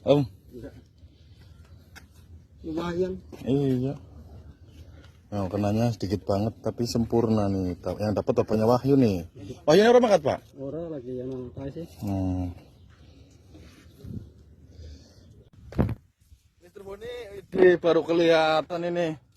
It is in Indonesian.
Om. Lumayan. Iya. Nah, kenanya sedikit banget tapi sempurna nih. Yang dapat bapaknya Wahyu nih. Wahyu ini orang makat, Pak? Orang lagi yang nangkai sih. Mister Boni, ini baru kelihatan ini.